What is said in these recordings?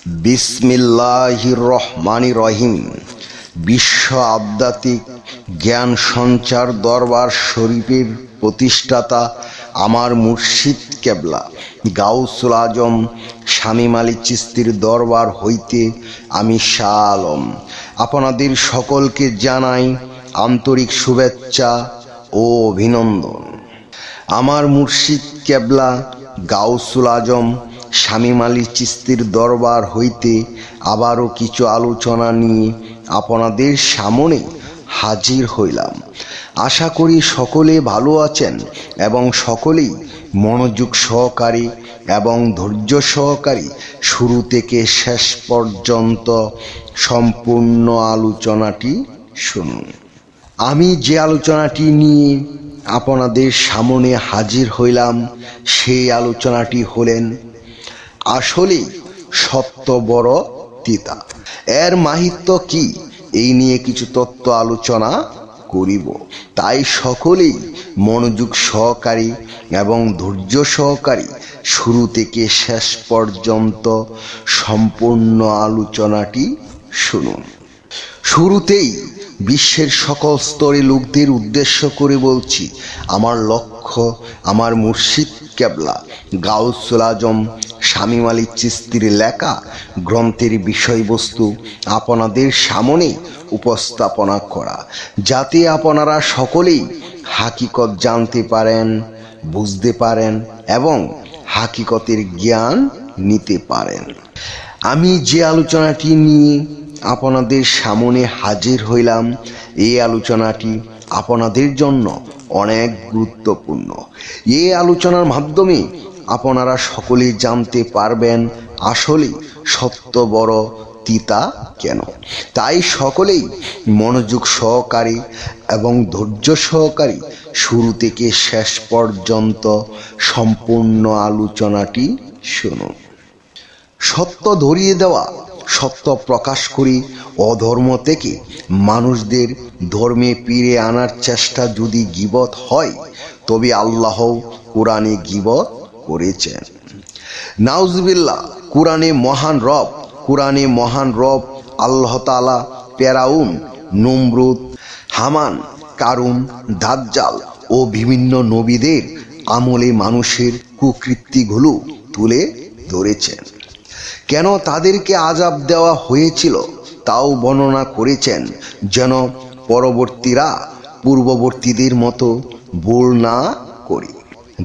বিসমিল্লাহির রহমানির রহিম। বিশ্ব আধ্যাত্মিক জ্ঞান সঞ্চার দরবার শরীফের প্রতিষ্ঠাতা আমার মুর্শিদ কেবলা গাউসুল আজম শামীম আলী চিশতির দরবার হইতে আমি শাহ আলম আপনাদের সকলকে জানাই আন্তরিক শুভেচ্ছা ও অভিনন্দন। আমার মুর্শিদ কেবলা গাউসুল আজম শামীম আলী চিশতির দরবার হইতে আবারও কিছু আলোচনা নিয়ে আপনাদের সামনে হাজির হইলাম। আশা করি সকলে ভালো আছেন এবং সকলেই মনোযোগ সহকারী এবং ধৈর্য সহকারী শুরু থেকে শেষ পর্যন্ত সম্পূর্ণ আলোচনাটি শুনুন। আমি যে আলোচনাটি নিয়ে আপনাদের সামনে হাজির হইলাম সেই আলোচনাটি হলেন আসলে সত্য বড় তিতা। এর মাহিত্য কি এই নিয়ে কিছু তত্ত্ব আলোচনা করিব, তাই সকলেই মনোযোগ সহকারী এবং ধৈর্য সহকারী শুরু থেকে শেষ পর্যন্ত সম্পূর্ণ আলোচনাটি শুনুন। শুরুতেই বিশ্বের সকল স্তরে লোকদের উদ্দেশ্য করে বলছি, আমার লক্ষ্য আমার মুর্শিদ কেবলা গাউসুল আজম শামীম আলী চিশতির লেখা গ্রন্থের বিষয়বস্তু আপনাদের সামনে উপস্থাপনা করা, যাতে আপনারা সকলেই হাকিকত জানতে পারেন, বুঝতে পারেন এবং হাকিকতের জ্ঞান নিতে পারেন। আমি যে আলোচনাটি নিয়ে আপনাদের সামনে হাজির হইলাম এই আলোচনাটি আপনাদের জন্য অনেক গুরুত্বপূর্ণ। এই আলোচনার মাধ্যমে আপনারা সকলেই জানতে পারবেন আসলে সত্য বড় তিতা কেন। তাই সকলেই মনোযোগ সহকারী এবং ধৈর্য সহকারী শুরু থেকে শেষ পর্যন্ত সম্পূর্ণ আলোচনাটি শুনুন। সত্য ধরিয়ে দেওয়া, সত্য প্রকাশ করি অধর্ম থেকে মানুষদের ধর্মে ফিরে আনার চেষ্টা যদি গীবত হয়, তবে আল্লাহ কোরআনে গীবত করেছেন। নাউজুবিল্লাহ। কোরআনে মহান রব আল্লাহ তাআলা ফেরাউন, নমরুদ, হামান, কারুন, দাজ্জাল ও বিভিন্ন নবীদের আমলে মানুষের কুকৃতিগুলো তুলে ধরেছেন। কেন তাদেরকে আযাব দেওয়া হয়েছিল তাও বর্ণনা করেছেন, যেন পরবর্তীরা পূর্ববর্তীদের মতো ভুল না করে।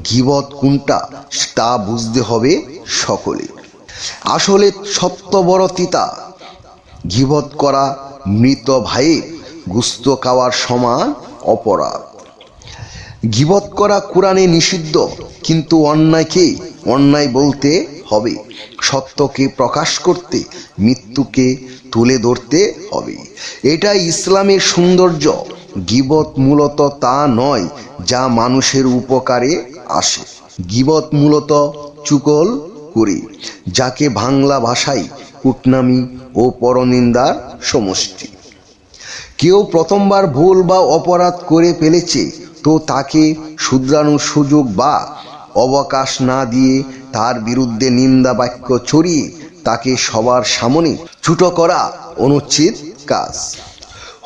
গীবত কোনটা তা বুঝতে হবে সকলে। আসলে সত্য বড় তিতা। গীবত করা মৃত ভাইয়ের গোশত খাওয়ার সমান অপরাধ। গীবত করা কোরআনে নিষিদ্ধ, কিন্তু অন্যায়কে অন্যায় বলতে হবে, সত্যকে প্রকাশ করতে মৃত্যুকে তুলে ধরতে হবে। এটাই ইসলামের সৌন্দর্য। গীবত মূলত তা নয় যা মানুষের উপকারে আসে। গীবত মূলত চুগল করে, যাকে বাংলা ভাষায় কুটনামি ও পরনিন্দার সমষ্টি। কেউ প্রথমবার ভুল বা অপরাধ করে ফেলেছে, তো তাকে শুধরানোর সুযোগ বা অবকাশ না দিয়ে তার বিরুদ্ধে নিন্দা বাক্য ছড়িয়ে তাকে সবার সামনে ছোট করা অনুচিত কাজ,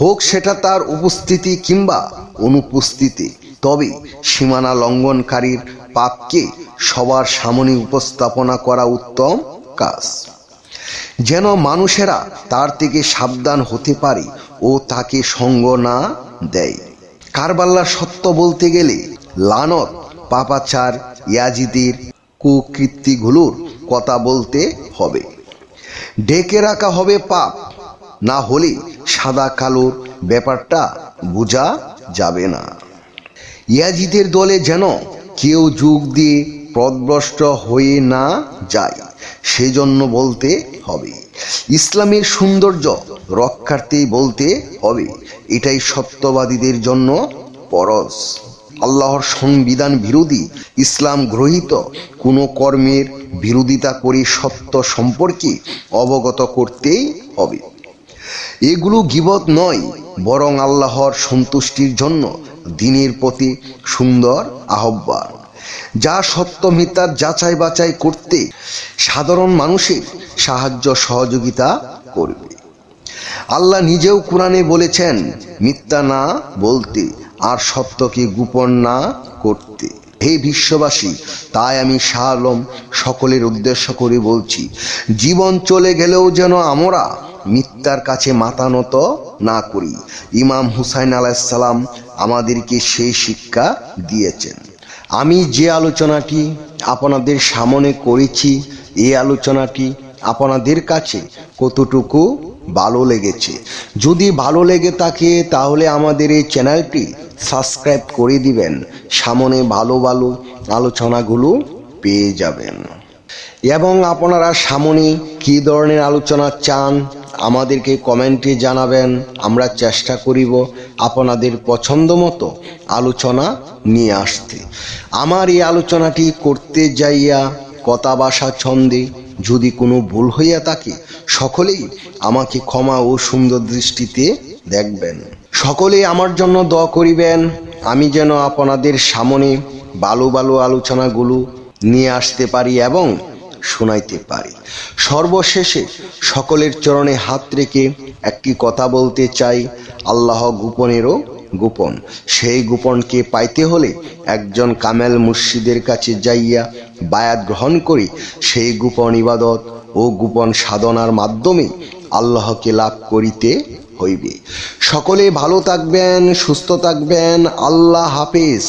হোক সেটা তার উপস্থিতি কিংবা অনুপস্থিতি। তবে সীমানা লঙ্ঘনকারীর পাপকে সবার সামনে উপস্থাপনা করা উত্তম কাজ, যেন মানুষেরা তার থেকে সাবধান হতে পারে ও তাকে সঙ্গ না দেয়। কারবালার সত্য বলতে গেলে লানত, পাপাচার, ইয়াজিদের কুকৃতিগুলোর কথা বলতে হবে। ডেকে রাখা হবে পাপ, না হলে সাদা কালোর ব্যাপারটা বোঝা যাবে না। ইয়াজিদের দলে যেন কেউ যোগ দিয়ে পথভ্রষ্ট হয়ে না যায়, সেজন্য বলতে হবে। ইসলামের সৌন্দর্য রক্ষার্থে বলতে হবে, এটাই সত্যবাদীদের জন্য ফরজ। আল্লাহর সংবিধান বিরোধী, ইসলাম গ্রহীত কোনো কর্মের বিরোধিতা করে সত্য সম্পর্কে অবগত করতেই হবে। এগুলো গীবত নয়, বরং আল্লাহর সন্তুষ্টির জন্য দিনের প্রতি সুন্দর আহ্বান। যা সত্য মিথ্যার যাচাই বাছাই করতে সাধারণ মানুষের সাহায্য সহযোগিতা করবে। আল্লাহ নিজেও কোরআনে বলেছেন মিথ্যা না বলতে আর সত্যকে গোপন না করতে। হে বিশ্ববাসী, তাই আমি শাহ আলম সকলের উদ্দেশ্য করে বলছি, জীবন চলে গেলেও যেন আমরা মিথ্যার কাছে মাথা নত না করি। ইমাম হুসাইন আলাইহিস সালাম আমাদেরকে সেই শিক্ষা দিয়েছেন। আমি যে আলোচনাটি আপনাদের সামনে করেছি, এই আলোচনাটি আপনাদের কাছে কতটুকু ভালো লেগেছে? যদি ভালো লেগে থাকে তাহলে আমাদের এই চ্যানেলটি সাবস্ক্রাইব করে দিবেন। সামনে ভালো ভালো আলোচনাগুলো পেয়ে যাবেন। এবং আপনারা সামনে কী ধরনের আলোচনা চান আমাদেরকে কমেন্টে জানাবেন। আমরা চেষ্টা করিব আপনাদের পছন্দ মতো আলোচনা নিয়ে আসতে। আমার এই আলোচনাটি করতে যাইয়া কথা ভাষা ছন্দে যদি কোনো ভুল হইয়া থাকে, সকলেই আমাকে ক্ষমা ও সুন্দর দৃষ্টিতে দেখবেন। সকলেই আমার জন্য দোয়া করিবেন, আমি যেন আপনাদের সামনে ভালো ভালো আলোচনাগুলো নিয়ে আসতে পারি এবং শোনাইতে পারি। সর্বশেষে সকলের চরণে হাত রেখে একটি কথা বলতে চাই, আল্লাহ গোপনেরও গোপন। সেই গোপনকে পাইতে হলে একজন কামেল মুর্শিদের কাছে যাইয়া বায়াত গ্রহণ করি। সেই গোপন ইবাদত ও গোপন সাধনার মাধ্যমে আল্লাহকে লাভ করিতে হইবে। সকলে ভালো থাকবেন, সুস্থ থাকবেন। আল্লাহ হাফেজ।